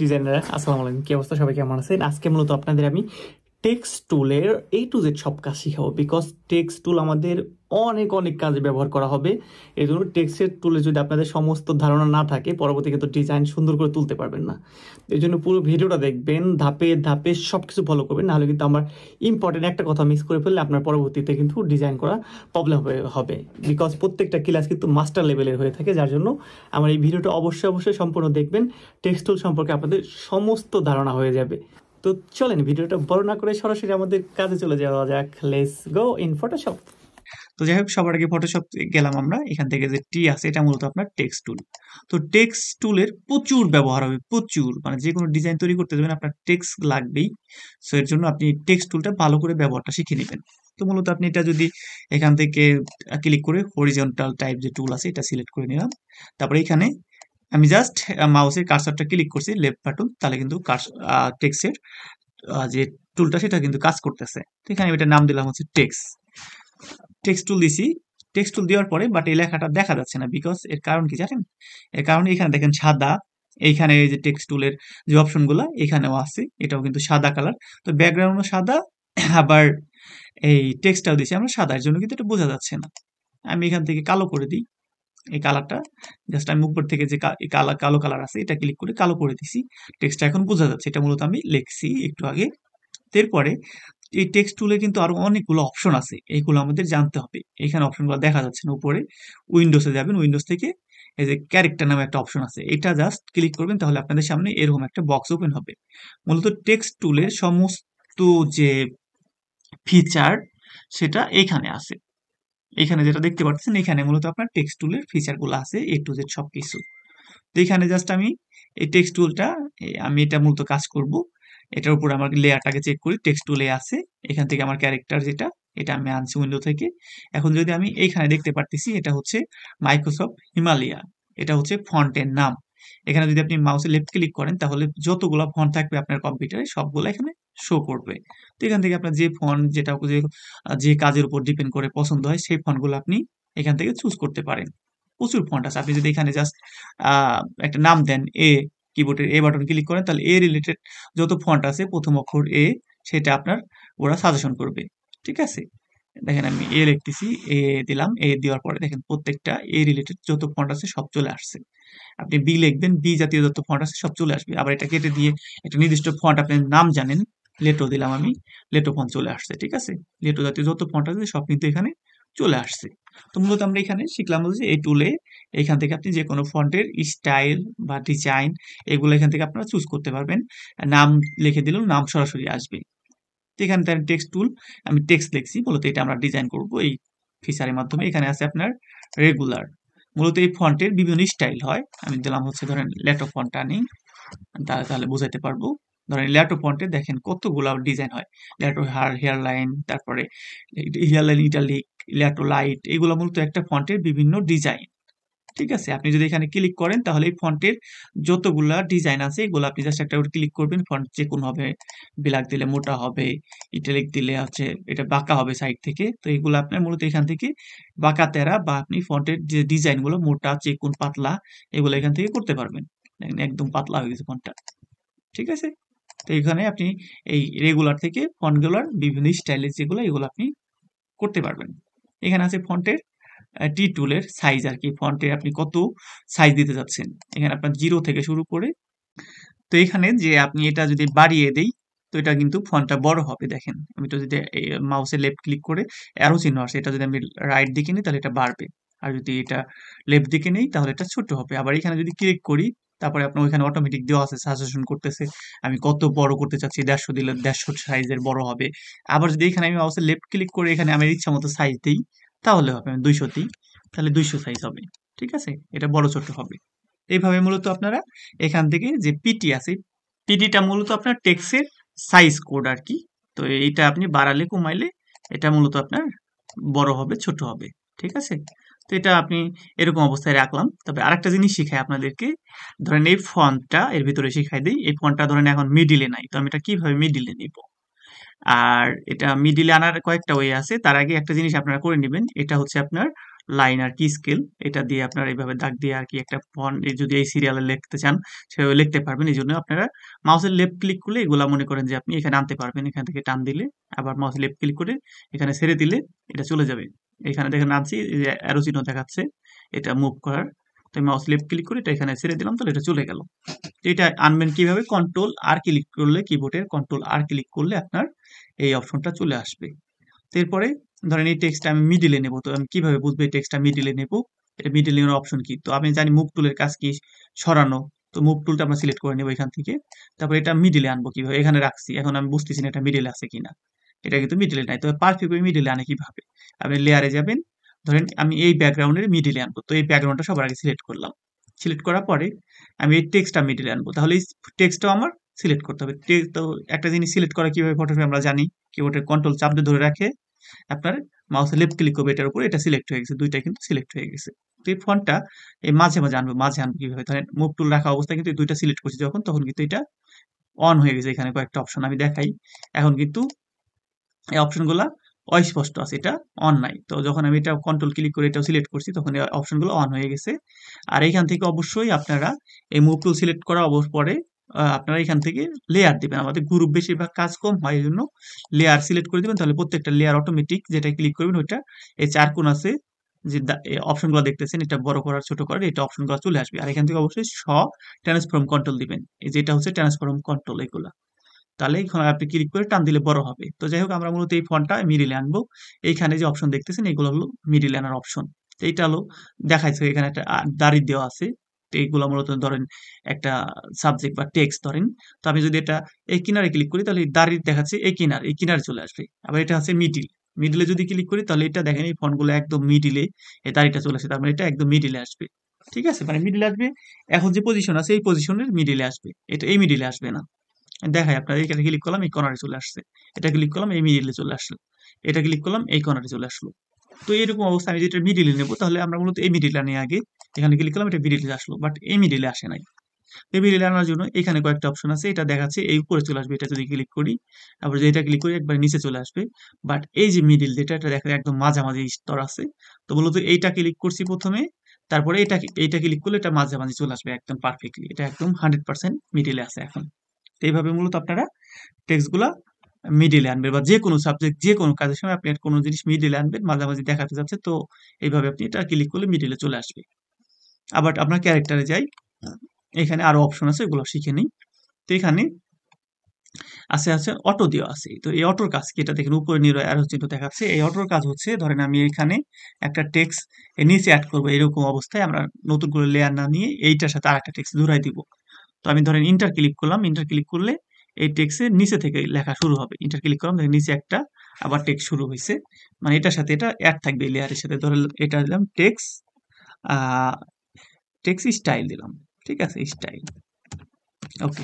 Designer আসসালামু আলাইকুম, কি অবস্থা? সবাই কেমন আছেন? আজকে মূলত আপনাদের আমি টেক্সট টুলের A to Z সব কাজ শিখাবো। বিকজ টেক্সট টুল আমাদের অনেক অনেক কাজে ব্যবহার করা হবে। এই জন্য টেক্সটের টুলে যদি আপনাদের সমস্ত ধারণা না থাকে, পরবর্তী কিন্তু ডিজাইন সুন্দর করে তুলতে পারবেন না। এই জন্য পুরো ভিডিওটা দেখবেন, ধাপে ধাপে সব কিছু ফলো করবেন, নাহলে কিন্তু আমার ইম্পর্টেন্ট একটা কথা মিস করে ফেললে আপনার পরবর্তীতে কিন্তু ডিজাইন করা প্রবলেম হবে। বিকজ প্রত্যেকটা ক্লাস কিন্তু মাস্টার লেভেলের হয়ে থাকে, যার জন্য আমার এই ভিডিওটা অবশ্যই সম্পূর্ণ দেখবেন। টেক্সট টুল সম্পর্কে আপনাদের সমস্ত ধারণা হয়ে যাবে। তো চলেন ভিডিওটা বড় না করে সরাসরি আমাদের কাজে চলে যাওয়া যাক। Let's go in Photoshop. তো যাই হোক, সবার আগে ফটোশপ গেলাম আমরা। এখান থেকে যে টি আছে এটা মূলত আপনার টেক্সট টুল। তো টেক্সট টুলের প্রচুর ব্যবহার হবে, প্রচুর, মানে যে কোনো ডিজাইন তৈরি করতে যাবেন আপনার টেক্সট লাগবেই। সো এর জন্য আপনি টেক্সট টুলটা ভালো করে ব্যবহারটা শিখে নেবেন। তো মূলত আপনি এটা যদি এখান থেকে ক্লিক করে হরিজন্টাল টাইপ যে টুল আছে এটা সিলেক্ট করে নিলাম। তারপরে এখানে আমি জাস্ট মাউসের কার্সারটা ক্লিক করছি, লেফট বাটন, তাহলে কিন্তু টেক্সটের যে টুলটা সেটা কিন্তু কাজ করতেছে। তো এখানে এটা নাম দিলাম হচ্ছে টেক্সট টুল দিছি। টেক্সট টুল দেওয়ার পরে বাট এই লেখাটা দেখা যাচ্ছে না, বিকজ এর কারণ কি জানেন? এর কারণ এখানে দেখেন সাদা, এইখানে এই যে টেক্সট টুলের যে অপশনগুলো এখানেও আছে, এটাও কিন্তু সাদা কালার। তো ব্যাকগ্রাউন্ডও সাদা, আবার এই টেক্সটটাও দিছি আমরা সাদা, এর জন্য কিন্তু এটা বোঝা যাচ্ছে না। আমি এখান থেকে কালো করে দিই। এই কালারটা জাস্ট আমি উপর থেকে যে কালো কালার আছে এটা ক্লিক করে কালো করে দিছি। টেক্সটটা এখন বোঝা যাচ্ছে, এটা মূলত আমি লিখছি একটু আগে। এরপরে এই টেক্সট টুলে কিন্তু আরো অনেকগুলো অপশন আছে, এইগুলো আমাদের জানতে হবে। এখানে অপশনগুলো দেখা যাচ্ছে না। উপরে উইন্ডোজে যাবেন, উইন্ডোজ থেকে এই যে ক্যারেক্টার নামে একটা অপশন আছে, এটা জাস্ট ক্লিক করবেন, তাহলে আপনাদের সামনে এরকম একটা বক্স ওপেন হবে। মূলত টেক্সট টুলের সমস্ত যে ফিচার সেটা এখানে আছে। এখানে যেটা দেখতে পাচ্ছেন, এখানে মূলত আপনার টেক্সট টুলের ফিচার গুলো আছে, A to Z সবকিছু। তো এখানে জাস্ট আমি এই টেক্সট টুলটা, আমি এটা মূলত কাজ করব। এটার উপর আমার লেয়ারটাকে চেক করি, টেক্সট টুলে আছে। এখান থেকে আমার ক্যারেক্টার যেটা, এটা আমি আনছি উইন্ডো থেকে। এখন যদি আমি এইখানে দেখতে পারতেছি, এটা হচ্ছে মাইক্রোসফট হিমালয়া, এটা হচ্ছে ফন্টের নাম। এখানে যদি আপনি মাউসে লেফট ক্লিক করেন, তাহলে যতগুলো ফন্ট থাকবে আপনার কম্পিউটারে সবগুলো এখানে শো করবে। তো এখান থেকে আপনার যে ফন্ট যেটা যে কাজের উপর ডিপেন্ড করে পছন্দ হয়, সেই ফন্টগুলো আপনি এখান থেকে চুজ করতে পারেন। প্রচুর ফন্ট আছে। আপনি যদি এখানে জাস্ট একটা নাম দেন, কিবোর্ডের এ বাটন ক্লিক করেন, তাহলে এ রিলেটেড যত ফন্ট আছে প্রথম অক্ষর এ, সেটা আপনার ওরা সাজেশন করবে। ঠিক আছে, দেখেন আমি এ লিখতেছি, এ দিলাম। এ দেওয়ার পরে দেখেন প্রত্যেকটা এ রিলেটেড যত ফন্ট আছে সব চলে আসছে। আপনি বি লিখবেন, বি জাতীয় যত ফন্ট আছে সব চলে আসবে। আবার এটা কেটে দিয়ে একটা নির্দিষ্ট ফন্ট আপনি নাম জানেন, লেটো দিলাম আমি, লেটো ফন্ট চলে আসছে। ঠিক আছে, লেটো জাতীয় যত ফন্ট আছে সব কিন্তু এখানে চলে আসছে। তো মূলত আমরা এখানে শিখলাম যে এই টুলে এখান থেকে আপনি যে কোনো ফন্টের স্টাইল বা ডিজাইন এগুলো এখান থেকে আপনারা চুজ করতে পারবেন। নাম লিখে দিলেও নাম সরাসরি আসবে। তো এখানে টেক্সট টুল, আমি টেক্সট লিখছি, মূলত এটা আমরা ডিজাইন করব এই ফিচারের মাধ্যমে। এখানে আছে আপনার রেগুলার, মূলত এই ফন্টের বিভিন্ন স্টাইল হয়। আমি দিলাম হচ্ছে ধরেন ল্যাটো ফন্ট আনি, তাহলে বোঝাতে পারবো। ধরেন ল্যাটো ফন্টে দেখেন কতগুলো ডিজাইন হয়। ল্যাটো হেয়ার লাইন, তারপরে hair line italic, Lato light, এগুলো মূলত একটা ফন্টের বিভিন্ন ডিজাইন। ঠিক আছে, আপনি যদি এখানে ক্লিক করেন, তাহলে এই ফন্টের যতগুলা ডিজাইন আছে এগুলো আপনি জাস্ট একটা ক্লিক করবেন। ফন্ট যে কোনো হবে, ব্ল্যাক দিলে মোটা হবে, ইটালিক দিলে হচ্ছে এটা বাঁকা হবে সাইড থেকে। তো এগুলো আপনার মূলত এখান থেকে বাঁকা তেরা, বা আপনি ফন্টের যে ডিজাইন গুলো মোটা, চিকুন, পাতলা, এগুলো এখান থেকে করতে পারবেন। একদম পাতলা হয়ে গেছে ফন্টটা। ঠিক আছে, তো এখানে আপনি এই রেগুলার থেকে ফন্টগুলোর বিভিন্ন স্টাইলের যেগুলো, এগুলো আপনি করতে পারবেন। এখানে আছে ফন্টের টি টুলের সাইজ আর কি, ফন্টে আপনি কত সাইজ দিতে যাচ্ছেন। এখানে আপনার 0 থেকে শুরু করে, তো এখানে যে আপনি এটা যদি বাড়িয়ে দেই, তো এটা কিন্তু ফন্টটা বড় হবে। দেখেন আমি তো যদি মাউসে লেফট ক্লিক করে অ্যারো চিহ্ন আসে, এটা যদি আমি রাইট দিকে নিই তাহলে এটা বাড়বে, আর যদি এটা লেফট দিকে নেই তাহলে এটা ছোট হবে। আবার এখানে যদি ক্লিক করি, তারপরে আপনার ওইখানে অটোমেটিক দেওয়া আছে, সাজেশন করতেছে আমি কত বড় করতে চাচ্ছি। 150 দিলে 150 সাইজের বড় হবে। আবার যদি এখানে আমি মাউসে লেফট ক্লিক করে এখানে আমার ইচ্ছা মতো সাইজ দিই, তাহলে হবে। আমি 200 দিই, তাহলে 200 সাইজ হবে। ঠিক আছে, এটা বড় ছোট হবে। এইভাবে মূলত আপনারা এখান থেকে যে পিটি আছে, পিটিটা মূলত আপনার টেক্সটের সাইজ কোড আর কি। তো এইটা আপনি বাড়ালে কমাইলে এটা মূলত আপনার বড় হবে, ছোট হবে। ঠিক আছে, তো এটা আপনি এরকম অবস্থায় রাখলাম। তবে আরেকটা জিনিস শিখাই আপনাদেরকে। ধরেন এই ফন্টটা এর ভিতরে শিখাই দিই। এই ফন্টটা ধরেন এখন মিডিলে নাই, তো আমি এটা কিভাবে মিডিলে নিব? আর এটা মিডিলে আনার কয়েকটা ওয়ে আছে। তার আগে একটা জিনিস আপনারা করে নেবেন, এটা হচ্ছে আপনার লাইন আর কি স্কেল, এটা দিয়ে আপনারা এইভাবে দাগ দিয়ে আর কি একটা ফন্ট যদি এই সিরিয়ালে লিখতে চান সেভাবে লিখতে পারবেন। এই জন্য আপনারা মাউসের লেফট ক্লিক করলে এগুলা মনে করেন যে আপনি এখানে আনতে পারবেন, এখান থেকে টান দিলে আবার মাউস লেফট ক্লিক করে এখানে ছেড়ে দিলে এটা চলে যাবে। এখানে দেখেন আনছি, এই যে অ্যারো চিহ্ন দেখাচ্ছে এটা মুভ করার, তো মাউস লেফট ক্লিক করে এটা এখানে ছেড়ে দিলাম, তাহলে এটা চলে গেল। তো এটা আনবেন কিভাবে, কন্ট্রোল আর ক্লিক করলে, কিবোর্ডের কন্ট্রোল আর ক্লিক করলে আপনার এই অপশনটা চলে আসবে। তো এরপরে ধরেন এই টেক্সটটা আমি মিডিলে নেব, তো আমি কিভাবে বুঝবো এই টেক্সটটা মিডিলে নেব, এটা মিডিল নেওয়ার অপশন কি? তো আমি জানি মুভ টুলের কাজ কি, সরানো। তো মুভ টুলটা আমরা সিলেক্ট করে নেব এখান থেকে, তারপর এটা মিডিলে আনবো কিভাবে, এখানে রাখছি, এখন আমি বুঝতেছি না এটা মিডিলে আছে কিনা, এটা কিন্তু মিডিলে নাই। তবে পারফেক্ট মিডিলে আনে কিভাবে, আপনি লেয়ারে যাবেন, ধরেন আমি এই ব্যাকগ্রাউন্ডের মিডিলে আনবো, তো এই ব্যাকগ্রাউন্ডটা সবার আগে সিলেক্ট করলাম। সিলেক্ট করার পরে আমি এই টেক্সটটা মিডিলে আনবো, তাহলে এই টেক্সটটাও আমার সিলেক্ট করতে হবে। তো একটা জিনিস সিলেক্ট করা কিভাবে ফটোশপে আমরা জানি, কিবোর্ডের কন্ট্রোল চাপ দিয়ে ধরে রাখে আপনার মাউসে লেফট ক্লিক করবে এটার উপর, এটা সিলেক্ট হয়ে গেছে, দুইটা কিন্তু সিলেক্ট হয়ে গেছে। তো এই ফন্টটা এই মাঝে মাঝে আনবো, মাঝে আনবো কিভাবে, ধরেন মুভ টুল রাখা অবস্থায় কিন্তু এই দুইটা সিলেক্ট করছি যখন, তখন কিন্তু এটা অন হয়ে গেছে। এখানে কয়েকটা অপশন আমি দেখাই, এখন কিন্তু এই অপশনগুলা অস্পষ্ট আছে, এটা অন নাই। তো যখন আমি এটা কন্ট্রোল ক্লিক করে এটাও সিলেক্ট করছি তখন এই অপশনগুলো অন হয়ে গেছে। আর এইখান থেকে অবশ্যই আপনারা এই মুভ টুল সিলেক্ট করা পরে আপনারা এখান থেকে লেয়ার দিবেন। আমাদের গ্রুপ বেশিরভাগ কাজ কম হয়, এই জন্য লেয়ার সিলেক্ট করে দিবেন, তাহলে প্রত্যেকটা লেয়ার অটোমেটিক যেটা ক্লিক করবেন ওইটা এই চার কোণ আছে যে অপশনগুলো দেখতেছেন, এটা বড় করার ছোট করার, এটা অপশনগুলো চলে আসবে। আর এখান থেকে অবশ্যই ট্রান্সফর্ম কন্ট্রোল দিবেন, এই যেটা হচ্ছে ট্রান্সফর্ম কন্ট্রোল, এগুলা তাহলে এখানে আপনি ক্লিক করে টান দিলে বড় হবে। তো যাই হোক আমরা মূলত এই ফন্টটা মিডিলে আনবো, এইখানে যে অপশন দেখতেছেন এগুলো হলো মিডিলে আনার অপশন। তো এইটা হলো দেখাইছে এখানে একটা দাড়ি দেওয়া আছে, তো এইগুলো মূলত ধরেন একটা সাবজেক্ট বা টেক্সট ধরেন, তো আমি যদি এটা এই কিনারে ক্লিক করি তাহলে দাড়ি দেখাচ্ছে এই কিনারে চলে আসবে। আবার এটা হচ্ছে মিডিল, মিডিলে যদি ক্লিক করি তাহলে এটা দেখেন এই ফন্টগুলো একদম মিডিলে এই দাড়িটা চলে আসে, তার মানে এটা একদম মিডিলে আসবে। ঠিক আছে, মানে মিডিলে আসবে, এখন যে পজিশন আছে এই পজিশনের মিডিলে আসবে, এটা এই মিডিলে আসবে না। দেখাই আপনার, এখানে ক্লিক করলাম এই কর্নারে চলে আসছে, এটা ক্লিক করলাম এই মিডিলে চলে আসলো, এটা ক্লিক করলাম এই কর্নারে চলে আসলো। তো এরকম অবস্থা আমি যেটা মিডিলে নেবো, তাহলে আমরা মূলত এই মিডিলে আনি আগে, এখানে ক্লিক করলাম এটা মিডিলে আসলো, বাট এই মিডিলে আসে নাই। এই মিডিলে আনার জন্য এখানে কয়েকটা অপশন আছে, এটা দেখাচ্ছে এই উপরে চলে আসবে, এটা যদি ক্লিক করি, তারপর যে এটা ক্লিক করি একবার নিচে চলে আসবে। বাট এই যে মিডিল যেটা, এটা দেখা একদম মাঝামাঝি স্তর আছে, তো মূলত এইটা ক্লিক করছি প্রথমে, তারপরে এইটা ক্লিক করলে এটা মাঝামাঝি চলে আসবে একদম পারফেক্টলি, এটা একদম 100% মিডিলে আছে এখন। তো এইভাবে মূলত আপনারা টেক্সটগুলা মিডিলে আনবেন, বা যে কোনো সাবজেক্ট যে কোনো কাজের সময় আপনি কোনো জিনিস মিডিলে আনবেন, মাঝামাঝি দেখাতে যাচ্ছে, তো এইভাবে আপনি এটা ক্লিক করলে মিডিলে চলে আসবে। আবার আপনার ক্যারেক্টারে যাই, এখানে আরো অপশন আছে, এগুলো শিখে নিই। তো এখানে আছে অটো দেওয়া আছে, তো এই অটোর কাজ কি, এটা দেখেন উপরে নিয়ে অ্যারো চিহ্ন দেখাচ্ছে, এই অটোর কাজ হচ্ছে ধরেন আমি এখানে একটা টেক্সট নিচে অ্যাড করবো, এরকম অবস্থায় আমরা নতুন করে লেয়ার না নিয়ে এইটার সাথে আরেকটা টেক্সট জুড়াই দিব। তো আমি ধরেন ইন্টার ক্লিক করলাম, ইন্টার ক্লিক করলে এই টেক্সটের নিচে থেকে লেখা শুরু হবে, ইন্টার ক্লিক করলাম দেখেন নিচে একটা আবার টেক্সট শুরু হয়েছে, মানে এটার সাথে এটা অ্যাড থাকবে লেয়ারের সাথে। ধরেন এটা দিলাম টেক্সট টেক্সট স্টাইল দিলাম, ঠিক আছে স্টাইল, ওকে,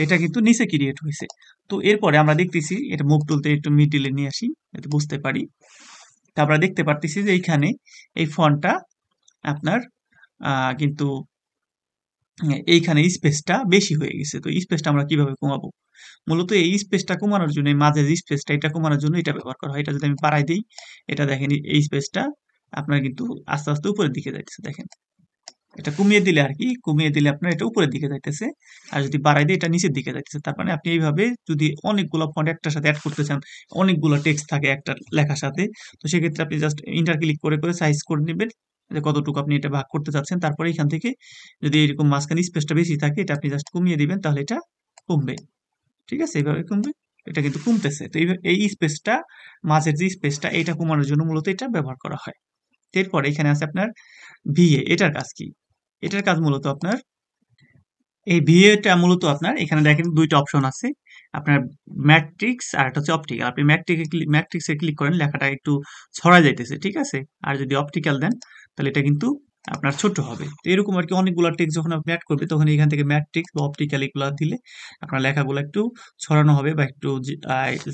এটা কিন্তু নিচে ক্রিয়েট হয়েছে। তো এরপরে আমরা দেখতেছি এটা মুভ টুলতে একটু মিডিলে নিয়ে আসি যাতে বুঝতে পারি। তারপরে দেখতে পারতেছি যে এইখানে এই ফন্টটা আপনার কিন্তু এইখানে স্পেসটা বেশি হয়ে গেছে। তো স্পেসটা আমরা কিভাবে কমাবো, মূলত এই স্পেসটা কমানোর জন্য, এই মাঝের যে স্পেসটা এটা কমানোর জন্য এটা ব্যবহার করা হয়। এটা যদি আমি বাড়াই দিই, এটা দেখেন এই স্পেসটা আপনার কিন্তু আস্তে আস্তে উপরের দিকে যাইতেছে, দেখেন এটা কমিয়ে দিলে আর কি, কমিয়ে দিলে আপনার এটা উপরের দিকে যাইতেছে, আর যদি বাড়াই দিই এটা নিচের দিকে যাইতেছে। তার মানে আপনি এইভাবে যদি অনেকগুলো ফন্ট একটার সাথে অ্যাড করতে চান, অনেকগুলো টেক্সট থাকে একটা লেখার সাথে, তো সেক্ষেত্রে আপনি জাস্ট ইন্টার ক্লিক করে করে সাইজ করে নেবেন যে কতটুকু আপনি এটা ভাগ করতে চাচ্ছেন। তারপরে এখান থেকে যদি এরকম মাঝখানে স্পেসটা বেশি থাকে, এটা আপনি জাস্ট কমিয়ে দিবেন, তাহলে এটা কমবে। ঠিক আছে, এইভাবে কমবে, এটা কিন্তু কমতেছে। তো এই স্পেসটা, মাঝের যে স্পেসটা, এটা কমানোর জন্য মূলত এটা ব্যবহার করা হয়। এরপরে এখানে আছে আপনার ভিএ, এটার কাজ কি, এটার কাজ মূলত আপনার এই ভিএটা মূলত আপনার এখানে দেখেন দুইটা অপশন আছে, আপনার ম্যাট্রিক্স আর একটা হচ্ছে অপটিক্যাল। আপনি ম্যাট্রিক্সে ক্লিক করেন, লেখাটা একটু ছড়া যাইতেছে, ঠিক আছে। আর যদি অপটিক্যাল দেন তাহলে এটা কিন্তু আপনার ছোট হবে। তো এরকম আর কি অনেকগুলো টেক্সট যখন আপনি অ্যাড করবে, তখন এখান থেকে ম্যাট্রিক্স বা অপটিক্যাল এগুলো দিলে আপনার লেখাগুলো একটু ছড়ানো হবে, বা একটু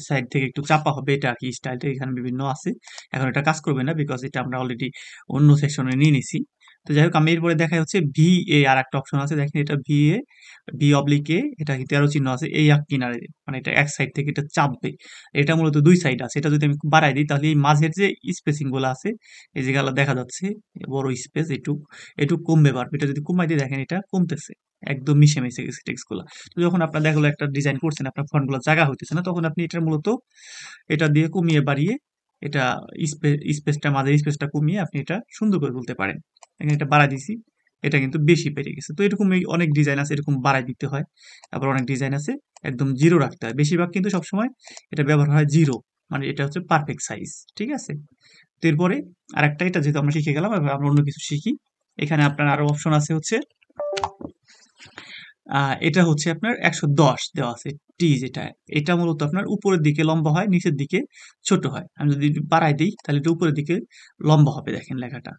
সাইড থেকে একটু চাপা হবে, এটা আর কি স্টাইলটা এখানে বিভিন্ন আছে। এখন এটা কাজ করবে না, বিকজ এটা আমরা অলরেডি অন্য সেকশনে নিয়ে নিছি। তো যাই হোক আমি এরপরে দেখাই হচ্ছে ভি এ, আর একটা অপশন আছে দেখেন, এটা ভি এ, ভি অবলিক এ, এটা কিন্তু তেরো চিহ্ন আছে এই এক কিনারে, মানে এটা এক সাইড থেকে এটা চাপবে। এটা মূলত দুই সাইড আছে, এটা যদি আমি বাড়াই দিই তাহলে এই মাঝের যে স্পেসিং গুলো আছে এই যেগুলো দেখা যাচ্ছে বড় স্পেস, এটুক এটুক কমবে পারবে। এটা যদি কমাই দিই দেখেন এটা কমতেছে, একদম মিশে মিশে গেছে টেক্সট গুলা। তো যখন আপনার দেখা গেলো একটা ডিজাইন করছেন, আপনার ফন্ট গুলো জায়গা হইতেছে না, তখন আপনি এটা মূলত এটা দিয়ে কমিয়ে বাড়িয়ে এটা স্পেসটা, মাঝের স্পেসটা কমিয়ে আপনি এটা সুন্দর করে তুলতে পারেন। এখানে এটা বাড়াই দিছি, এটা কিন্তু বেশি বেড়ে গেছে। তো এরকম অনেক ডিজাইন আছে, এরকম বাড়াই দিতে হয়। আবার অনেক ডিজাইন আছে একদম জিরো রাখতে হয়। বেশিরভাগ কিন্তু সবসময় এটা ব্যবহার হয় জিরো, মানে এটা হচ্ছে পারফেক্ট সাইজ। ঠিক আছে, তো এরপরে আরেকটা, এটা যেহেতু আমরা শিখে গেলাম, এবার আমরা অন্য কিছু শিখি। এখানে আপনার আরো অপশন আছে হচ্ছে এটা হচ্ছে আপনার 110 দেওয়া আছে টি, যেটা এটা মূলত আপনার উপরের দিকে লম্বা হয়, নিচের দিকে ছোট হয়। আমি যদি বাড়াই দিই তাহলে এটা উপরের দিকে লম্বা হবে, দেখেন লেখাটা।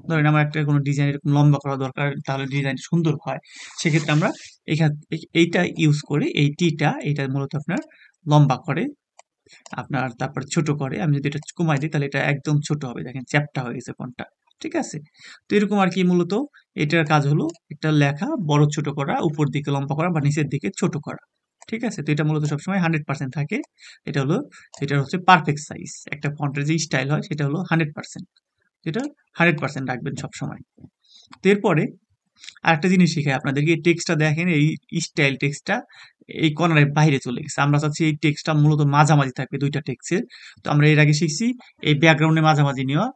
ধরেন আমার একটা কোনো ডিজাইন এরকম লম্বা করা দরকার, তাহলে ডিজাইন সুন্দর হয়, সেক্ষেত্রে আমরা এখান এইটা ইউজ করে, এই টিটা এটা মূলত আপনার লম্বা করে আপনার, তারপর ছোট করে। আমি যদি এটা কমাই দিই তাহলে এটা একদম ছোট হবে, দেখেন চ্যাপ্টা হয়ে গেছে ফন্টটা। ঠিক আছে, তো এরকম আর কি মূলত এটার কাজ হলো একটা লেখা বড় ছোট করা, উপর দিকে লম্বা করা বা নিচের দিকে ছোট করা। ঠিক আছে, তো এটা মূলত সবসময় 100% থাকে। এটা হলো, এটা হচ্ছে পারফেক্ট সাইজ। একটা ফন্টের যে স্টাইল হয় সেটা হলো 100%, যেটা 100% রাখবেন সবসময়। তো এরপরে আরেকটা জিনিস শিখাই আপনাদেরকে, এই টেক্সটটা দেখেন, এই স্টাইল টেক্সটটা এই কর্নারের বাইরে চলে গেছে। আমরা চাচ্ছি এই টেক্সটটা মূলত মাঝামাঝি থাকবে দুইটা টেক্সটের। তো আমরা এর আগে শিখছি এই ব্যাকগ্রাউন্ডে মাঝামাঝি নেওয়া।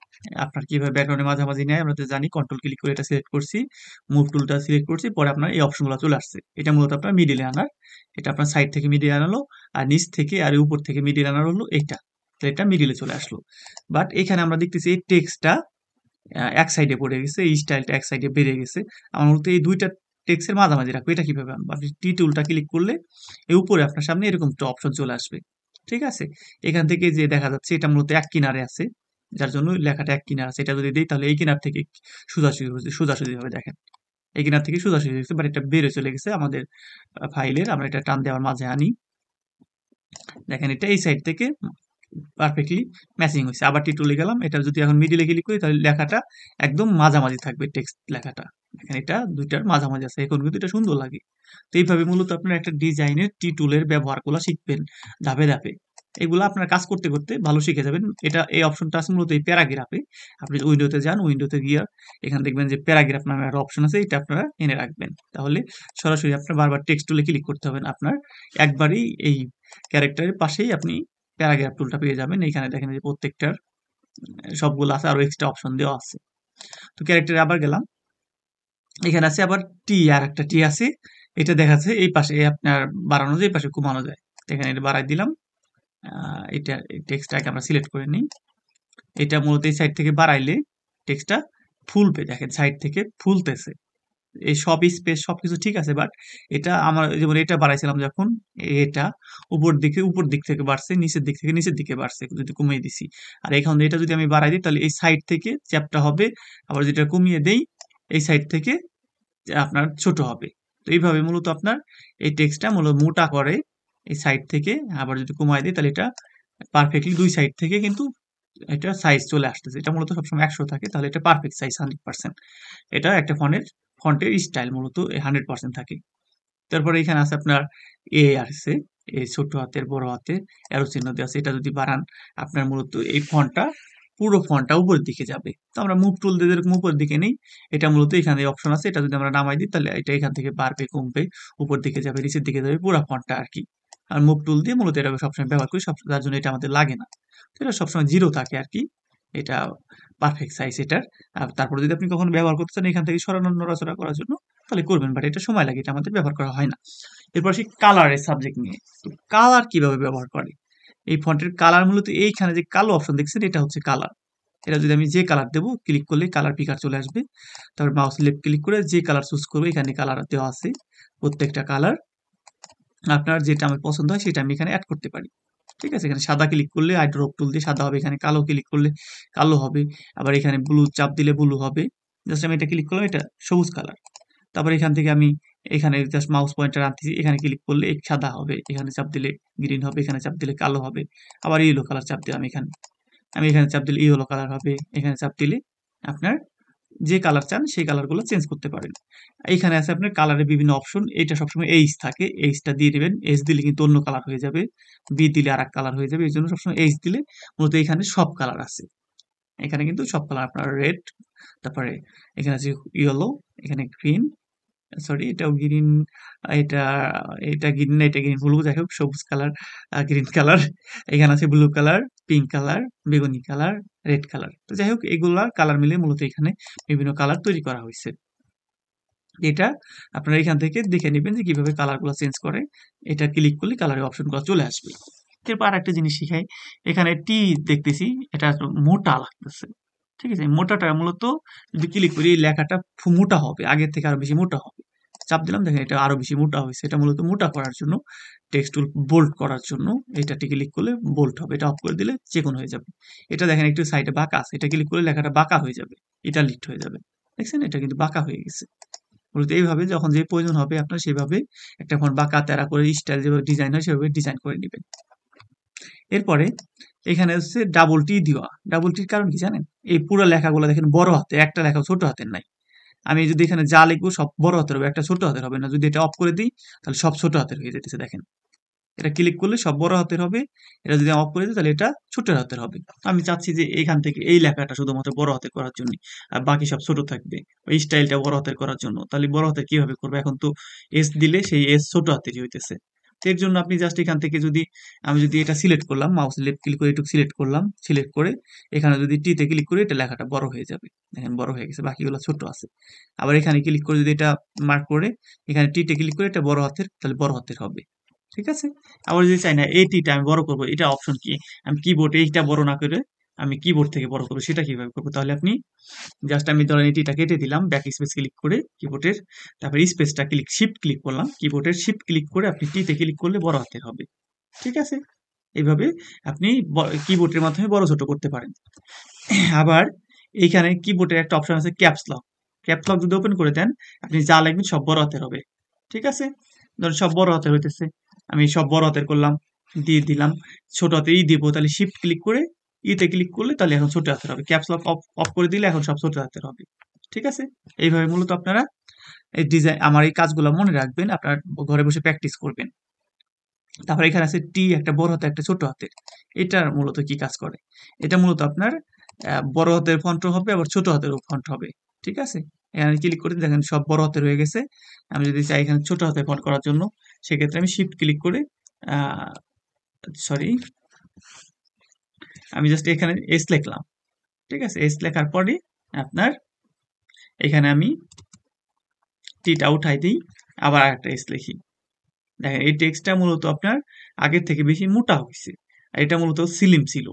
আপনার কিভাবে ব্যাকগ্রাউন্ডে মাঝামাঝি নেয় আমরা তো জানি, কন্ট্রোল ক্লিক করে এটা সিলেক্ট করছি, মুভ টুলটা সিলেক্ট করছি, পরে আপনার এই অপশনগুলো চলে আসছে। এটা মূলত আপনার মিডিলে আনার, এটা আপনার সাইড থেকে মিডিলে আনালো, আর নিচ থেকে আর উপর থেকে মিডিলে আনার হলো এইটা। তো এটা মিডিলে চলে আসলো। বাট এখানে আমরা দেখতেছি এই টেক্সটটা এক সাইডে পড়ে গেছে, এই স্টাইলটা এক সাইডে বেড়ে গেছে। আমার মূলত এই দুইটা টেক্সটের মাঝামাঝি রাখবো। এটা কিভাবে আনবো, আপনি টি টুলটা ক্লিক করলে এই উপরে আপনার সামনে এরকম একটা অপশন চলে আসবে। ঠিক আছে, এখান থেকে যে দেখা যাচ্ছে এটা মূলত এক কিনারে আছে, যার জন্য লেখাটা এক কিনার আছে। এটা যদি দিই তাহলে এই কিনার থেকে সোজাসুজি সোজাসুজি ভাবে দেখেন, এই কিনার থেকে সোজাসুজি হয়েছে, বাট এটা বেড়ে চলে গেছে আমাদের ফাইলের। আমরা এটা টান দেওয়ার মাঝে আনি, দেখেন এটা এই সাইড থেকে পারফেক্টলি ম্যাচিং হয়েছে। আবার টি টুলে গেলাম, এটা যদি এখন মিডিলে ক্লিক করি তাহলে লেখাটা একদম মাঝামাঝি থাকবে, টেক্সট লেখাটা দেখেন এটা দুইটার মাঝামাঝি আছে, এখন কিন্তু এটা সুন্দর লাগে। তো এইভাবে মূলত আপনার একটা ডিজাইনের টি টুলের ব্যবহারগুলো শিখবেন ধাপে ধাপে। এগুলো আপনার কাজ করতে করতে ভালো শিখে যাবেন। এটা এই অপশনটা আছে মূলত এই প্যারাগ্রাফে। আপনি উইন্ডোতে যান, উইন্ডোতে গিয়ে এখানে দেখবেন যে প্যারাগ্রাফ নামে একটা অপশন আছে, এটা আপনারা এনে রাখবেন। তাহলে সরাসরি আপনার বারবার টেক্সট টুলে ক্লিক করতে হবে না, আপনার একবারই এই ক্যারেক্টারের পাশেই আপনি প্যারাগ্রাফ টুলটা পেয়ে যাবেন। এইখানে দেখেন যে প্রত্যেকটার সবগুলো আছে, আরো এক্সট্রা অপশন দেওয়া আছে। তো ক্যারেক্টারে আবার গেলাম, এখানে আছে আবার টি, আর একটা টি আছে, এটা দেখাচ্ছে এই পাশে আপনার বাড়ানো যায়, এই পাশে কমানো যায়। এখানে এটা বাড়াই দিলাম, এটা টেক্সটটাকে আমরা সিলেক্ট করে নিই। এটা মূলত এই সাইড থেকে বাড়াইলে টেক্সটটা ফুলবে, দেখেন সাইড থেকে ফুলতেছে। এই সব স্পেস সবকিছু ঠিক আছে, বাট এটা আমার যেমন এটা বাড়াইছিলাম যখন, এটা উপর দিক থেকে বাড়ছে, নিচের দিক থেকে নিচের দিকে বাড়ছে যদি কমিয়ে দিছি। আর এখান এটা যদি আমি বাড়াই দিই তাহলে এই সাইড থেকে চ্যাপটা হবে, আবার যেটা কমিয়ে দেই এই সাইড থেকে আপনার ছোট হবে। তো এইভাবে মূলত আপনার এই টেক্সটটা মূলত মোটা করে এই সাইড থেকে, আবার যদি কমায় দিই তাহলে এটা পারফেক্টলি দুই সাইড থেকে কিন্তু এটা সাইজ চলে আসতেছে। এটা মূলত সবসময় 100 থাকে, তাহলে এটা পারফেক্ট সাইজ 100%। এটা একটা ফন্টের স্টাইল মূলত 100% থাকে। তারপরে এখানে আছে আপনার এ আছে, এই ছোট হাতের বড় হাতের অ্যারো চিহ্ন দেওয়া আছে। এটা যদি বাড়ান আপনার মূলত এই ফন্টটা পুরো ফন্টটা উপরের দিকে যাবে। তো আমরা মুভ টুল দিয়ে যেরকম উপরের দিকে নেই, এটা মূলত এখানে অপশন আছে, এটা যদি আমরা নামাই দিই তাহলে এটা এখান থেকে বাড়বে কমবে, উপর দিকে যাবে নিচের দিকে যাবে, পুরো ফন্টটা আর কি। আর মুভ টুল দিয়ে মূলত এটা সবসময় ব্যবহার করি, যার জন্য এটা আমাদের লাগে না। তো এটা সবসময় জিরো থাকে আর কি, এটা পারফেক্ট সাইজ এটার। আর তারপরে যদি আপনি কখনো ব্যবহার করতে চান এখান থেকে সরানো নড়াচড়া করার জন্য তাহলে করবেন, বাট এটা সময় লাগে, এটা আমাদের ব্যবহার করা হয় না। এরপর আসি কালারের সাবজেক্ট নিয়ে। তো কালার কিভাবে ব্যবহার করে, এই ফন্টের কালার মূলত এইখানে যে কালো অপশন দেখছেন এটা হচ্ছে কালার। এটা যদি আমি যে কালার দেবো ক্লিক করলে কালার পিকার চলে আসবে, তারপর মাউস লেফট ক্লিক করে যে কালার চুজ করবো, এখানে কালার দেওয়া আছে প্রত্যেকটা কালার, আপনার যেটা আমার পছন্দ হয় সেটা আমি এখানে অ্যাড করতে পারি। ঠিক আছে, এখানে সাদা ক্লিক করলে আই ড্রপ টুল দিয়ে সাদা হবে, এখানে কালো ক্লিক করলে কালো হবে, আবার এখানে ব্লু চাপ দিলে ব্লু হবে। জাস্ট আমি এটা ক্লিক করলাম, এটা সবুজ কালার। তারপর এখান থেকে আমি এখানে জাস্ট মাউস পয়েন্টার আনতেছি, এখানে ক্লিক করলে সাদা হবে, এখানে চাপ দিলে গ্রিন হবে, এখানে চাপ দিলে কালো হবে। আবার ইয়েলো কালার চাপ দিলাম, এখানে আমি এখানে চাপ দিলে ইয়েলো কালার হবে, এখানে চাপ দিলে আপনার যে কালার চান সেই কালারগুলো চেঞ্জ করতে পারেন। এইখানে আছে আপনার কালারের বিভিন্ন অপশন। এটা সবসময় এইচ থাকে, এইচটা দিয়ে দিবেন। এইচ দিলে কিন্তু অন্য কালার হয়ে যাবে, বি দিলে আর এক কালার হয়ে যাবে। এই জন্য সবসময় এইচ দিলে মূলত এখানে সব কালার আছে। এখানে কিন্তু সব কালার আপনার রেড, তারপরে এখানে আছে ইয়েলো, এখানে গ্রিন, সরি এটাও গ্রিন, এটা এটা গ্রিন না, এটা গ্রিন বলবো, যাই হোক সবুজ কালার, গ্রিন কালার, এখানে আছে ব্লু কালার, পিঙ্ক কালার, বেগুনি কালার, রেড কালার। তো যাই হোক এগুলা কালার মিলে মূলত এখানে বিভিন্ন কালার তৈরি করা হয়েছে। এটা আপনারা এখান থেকে দেখে নেবেন যে কিভাবে কালারগুলো চেঞ্জ করে। এটা ক্লিক করলে কালারের অপশনগুলো চলে আসবে। এরপর আরেকটা জিনিস শিখাই। এখানে টি দেখতেছি, এটা মোটা লাগতেছে, ঠিক আছে? মোটাটা মূলত যদি ক্লিক করি এই লেখাটা মোটা হবে, আগের থেকে আরো বেশি মোটা হবে। চাপ দিলাম, দেখেন এটা আরো বেশি মোটা হয়েছে। এটা মূলত মোটা করার জন্য, টেক্সট টুল বোল্ড করার জন্য এটাতে ক্লিক করলে বোল্ড হবে। এটা অফ করে দিলে চিকন হয়ে যাবে। এটা দেখেন একটু সাইডে বাঁকা আছে, এটা ক্লিক করলে লেখাটা বাঁকা হয়ে যাবে, ইটালিক হয়ে যাবে। দেখছেন এটা কিন্তু বাঁকা হয়ে গেছে। মূলত এইভাবে যখন যে প্রয়োজন হবে আপনার সেভাবে একটা ফন্ট বাঁকা তেরা করে স্টাইল যেভাবে ডিজাইন হয় সেভাবে ডিজাইন করে নেবেন। এরপরে এখানে হচ্ছে ডাবল টি দেওয়া। ডাবল টির কারণ কি জানেন? এই পুরো লেখাগুলো দেখেন বড় হাতে, একটা লেখা ছোট হাতের নাই। আমি যদি এখানে যা লিখবো সব বড় হাতের হবে, একটা ছোট হাতের হবে না। যদি এটা অফ করে দিই তাহলে সব ছোট হাতের হয়ে যেতেছে, দেখেন এটা ক্লিক করলে সব বড় হাতের হবে। এটা যদি অফ করে দিই তাহলে এটা ছোট হাতের হবে। আমি চাচ্ছি যে এখান থেকে এই লেখাটা শুধুমাত্র বড় হাতের করার জন্য, আর বাকি সব ছোট থাকবে। ওই স্টাইলটা বড় হাতের করার জন্য। তাহলে বড় হাতের কিভাবে করবো? এখন তো এস দিলে সেই এস ছোট হাতেরই হইতেছে। তো এর জন্য আপনি জাস্ট এখান থেকে যদি আমি যদি এটা সিলেক্ট করলাম, মাউস লেফট ক্লিক করে একটু সিলেক্ট করলাম, সিলেক্ট করে এখানে যদি টি তে ক্লিক করি এটা লেখাটা বড় হয়ে যাবে। দেখেন বড় হয়ে গেছে, বাকিগুলো ছোট আছে। আবার এখানে ক্লিক করে যদি এটা মার্ক করে এখানে টি তে ক্লিক করে এটা বড় হাতের, তাহলে বড় হাতের হবে। ঠিক আছে? আবার যদি চাই না এই টিটা আমি বড় করবো, এটা অপশন কি? আমি কিবোর্ড এইটা বড় না করে আমি কিবোর্ড থেকে বড় করবো, সেটা কিভাবে করবো? তাহলে আপনি জাস্ট আমি ধরেন এই টিটা কেটে দিলাম, ব্যাক স্পেস ক্লিক করে কিবোর্ডের, তারপরে স্পেসটা ক্লিক শিফট ক্লিক করলাম, কিবোর্ডের শিফট ক্লিক করে আপনি টিতে ক্লিক করলে বড় হাতের হবে। ঠিক আছে? এইভাবে আপনি কিবোর্ডের মাধ্যমে বড় ছোট করতে পারেন। আবার এইখানে কিবোর্ডের একটা অপশন আছে ক্যাপস লক। ক্যাপস লক যদি ওপেন করে দেন আপনি যা লিখবেন সব বড় হাতের হবে। ঠিক আছে? ধরুন সব বড় হাতের হইতেছে, আমি সব বড় হাতের করলাম, দিয়ে দিলাম। ছোট হাতে ই দিব, তাহলে শিফট ক্লিক করে ইতে ক্লিক করলে তাহলে এখন ছোট হাতের হবে। ক্যাপস লক অফ অফ করে দিলে এখন সব ছোট হাতের হবে। ঠিক আছে? এইভাবে মূলত আপনারা এই ডিজাইন আমার এই কাজগুলো মনে রাখবেন, আপনার ঘরে বসে প্র্যাকটিস করবেন। তারপরে এখানে আছে টি, একটা বড় হাতের একটা ছোট হাতের। এটার মূলত কি কাজ করে? এটা মূলত আপনার বড় হাতের ফন্ট হবে, আবার ছোট হাতের ফন্ট হবে। ঠিক আছে? এখানে ক্লিক করে দেখেন সব বড় হাতের হয়ে গেছে। আমি যদি চাই এখানে ছোট হাতের ফন্ট করার জন্য, সেক্ষেত্রে আমি শিফট ক্লিক করে সরি আমি জাস্ট এখানে এস লিখলাম। ঠিক আছে? এস লেখার পরে আপনার এখানে আমি টিটা উঠাই দিই, আবার একটা এস লিখি। দেখেন এই টেক্সটটা মূলত আপনার আগের থেকে বেশি মোটা হয়েছে। আর এটা মূলত স্লিম ছিল,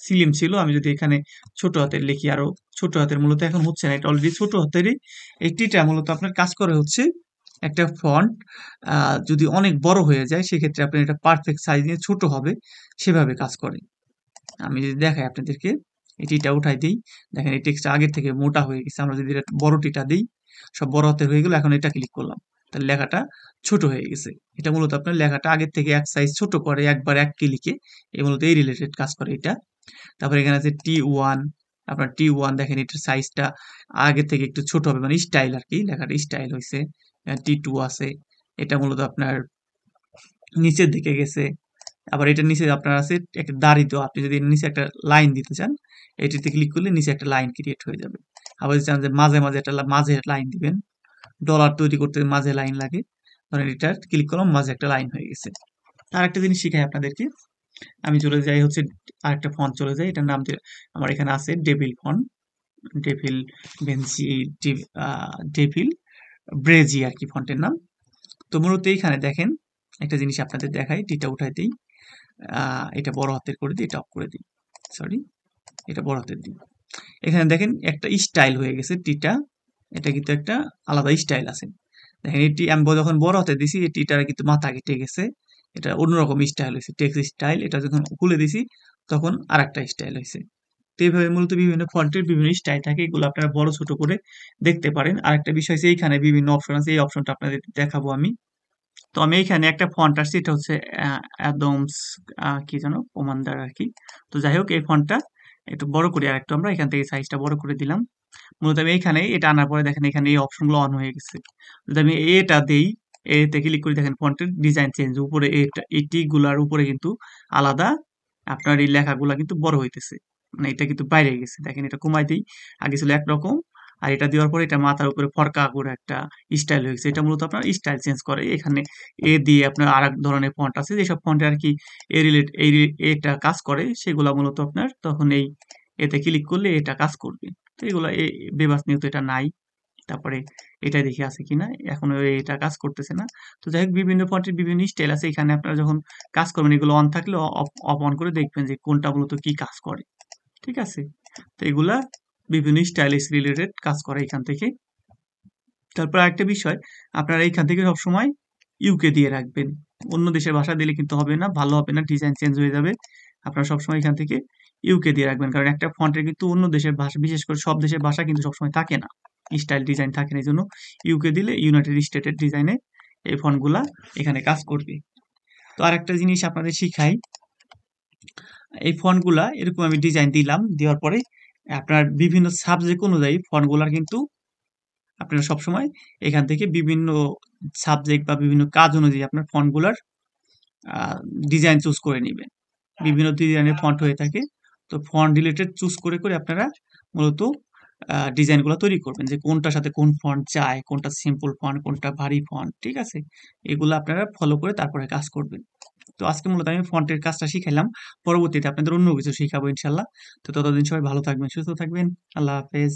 স্লিম ছিল। আমি যদি এখানে ছোট হাতের লিখি, আরো ছোট হাতের মূলত এখন হচ্ছে না, এটা অলরেডি ছোট হাতেরই। এই টিটা মূলত আপনার কাজ করে হচ্ছে একটা ফন্ট যদি অনেক বড় হয়ে যায় সেক্ষেত্রে আপনার এটা পারফেক্ট সাইজ নিয়ে ছোট হবে, সেভাবে কাজ করে। আমি যদি দেখাই আপনাদেরকে, এই টিটা উঠাই দিই, দেখেন এই টেক্সটটা আগের থেকে মোটা হয়ে গেছে। আমরা যদি এটা বড় টিটা দিই, সব বড় হাতের হয়ে গেল, এখন এটা ক্লিক করলাম, তাহলে লেখাটা ছোট হয়ে গেছে। এটা মূলত আপনার লেখাটা আগের থেকে এক সাইজ ছোট করে একবার এক ক্লিকে, এই মূলত এই রিলেটেড কাজ করে এটা। তারপরে এখানে আছে T1, আপনার T1 দেখেন এটার সাইজটা আগের থেকে একটু ছোট হবে, মানে স্টাইল আর কি, লেখাটা স্টাইল হয়েছে। T2 আছে, এটা মূলত আপনার নিচের দিকে গেছে। আবার এটার নিচে আপনার আছে একটা দাড়ি দেওয়া, আপনি যদি নিচে একটা লাইন দিতে চান এটিতে ক্লিক করলে নিচে একটা লাইন ক্রিয়েট হয়ে যাবে। আবার যদি চান যে মাঝে মাঝে একটা মাঝে লাইন দিবেন, ডলার তৈরি করতে মাঝে লাইন লাগে, ধরেন এটা ক্লিক করলাম, মাঝে একটা লাইন হয়ে গেছে। আর একটা জিনিস শিখাই আপনাদেরকে, আমি চলে যাই হচ্ছে আরেকটা ফন্ট চলে যাই, এটার নাম আমার এখানে আছে ডেভিল ফন্ট, ডেভিল বেঞ্চি, ডেভিল ব্রেজি আর কি ফন্টের নাম। তো মূলত এইখানে দেখেন একটা জিনিস আপনাদের দেখাই, টিটা উঠাই দিই, এটা বড় হাতের করে দিই, এটা অফ করে দিই, সরি এটা বড় হাতের দিই। এখানে দেখেন একটা স্টাইল হয়ে গেছে টিটা, এটা কিন্তু একটা আলাদা স্টাইল আছে। দেখেন এটি আমি যখন বড় হাতে দিছি এই টিটার কিন্তু মাথা কেটে গেছে, এটা অন্যরকম স্টাইল হয়েছে, টেক্সট স্টাইল। এটা যখন খুলে দিছি তখন আর একটা স্টাইল হয়েছে। তো এইভাবে মূলত বিভিন্ন ফন্টের বিভিন্ন স্টাইল থাকে, এগুলো আপনারা বড় ছোট করে দেখতে পারেন। আর একটা বিষয় আছে এইখানে বিভিন্ন অপশন আছে, এই অপশনটা আপনাদের দেখাবো আমি। তো আমি এইখানে একটা ফন্ট আসছে, এটা হচ্ছে অ্যাডমস কি জানো কমান্ডার আর কি। তো যাই হোক এই ফন্টটা একটু বড় করি, আর একটু আমরা এখান থেকে সাইজটা বড় করে দিলাম। মূলত আমি এইখানে এটা আনার পরে দেখেন এখানে এই অপশনগুলো অন হয়ে গেছে। যদি আমি এটা দেই, এতে ক্লিক করে দেখেন ফন্টের ডিজাইন চেঞ্জ, উপরে এটা এই টিক গুলার উপরে কিন্তু আলাদা আপনার এই লেখাগুলা কিন্তু বড় হইতেছে, মানে এটা কিন্তু বাইরে গেছে। দেখেন এটা কমাই দিই, আগে ছিল একরকম, আর এটা দেওয়ার পরে এটা মাথার উপরে ফরকা করে একটা স্টাইল হয়েছে। এটা মূলত আপনার স্টাইল চেঞ্জ করে। এখানে এ দিয়ে আপনার আর এক ধরনের ফন্ট আছে, যেসব ফন্টে আর কি এটা কাজ করে, সেগুলা মূলত আপনার তখন এই এতে ক্লিক করলে এটা কাজ করবে। তো এগুলা বেবাস নিউ তো এটা নাই। তারপরে এটা দেখি আছে কিনা, এখন এটা কাজ করতেছে না। তো যাই হোক, বিভিন্ন ফন্টের বিভিন্ন স্টাইল আছে। এখানে আপনারা যখন কাজ করবেন এগুলো অন থাকলে অফ অন করে দেখবেন যে কোনটা মূলত কি কাজ করে। ঠিক আছে, তো এগুলা বিভিন্ন স্টাইলিশ রিলেটেড কাজ করে এখান থেকে। তারপর আরেকটা বিষয়, আপনারা এইখান থেকে সবসময় ইউকে দিয়ে রাখবেন। অন্য দেশের ভাষা দিলে কিন্তু হবে না, ভালো হবে না, ডিজাইন চেঞ্জ হয়ে যাবে। আপনারা সবসময় এখান থেকে ইউকে দিয়ে রাখবেন, কারণ একটা ফন্টের কিন্তু অন্য দেশের ভাষা, বিশেষ করে সব দেশের ভাষা কিন্তু সবসময় থাকে না, স্টাইল ডিজাইন থাকে না। এই জন্য ইউকে দিলে ইউনাইটেড স্টেটের ডিজাইনে এই ফন্টগুলা এখানে কাজ করবে। তো আরেকটা জিনিস আপনাদের শিখাই, এই ফন্টগুলা এরকম আমি ডিজাইন দিলাম, দেওয়ার পরে আপনার বিভিন্ন সাবজেক্ট অনুযায়ী ফন্টগুলার কিন্তু আপনারা সবসময় এখান থেকে বিভিন্ন সাবজেক্ট বা বিভিন্ন কাজ অনুযায়ী আপনার ফন্টগুলার ডিজাইন চুজ করে নেবেন। বিভিন্ন ডিজাইনের ফন্ট হয়ে থাকে, তো ফন্ট রিলেটেড চুজ করে করে আপনারা মূলত ডিজাইনগুলো তৈরি করবেন, যে কোনটার সাথে কোন ফন্ট চায়, কোনটা সিম্পল ফন্ট, কোনটা ভারী ফন্ট। ঠিক আছে, এগুলো আপনারা ফলো করে তারপরে কাজ করবেন। তো আজকে মূলত আমি ফন্টের কাজটা শিখাইলাম, পরবর্তীতে আপনাদের অন্য কিছু শিখাবো ইনশাল্লাহ। তো ততদিন সবাই ভালো থাকবেন, সুস্থ থাকবেন। আল্লাহ হাফেজ।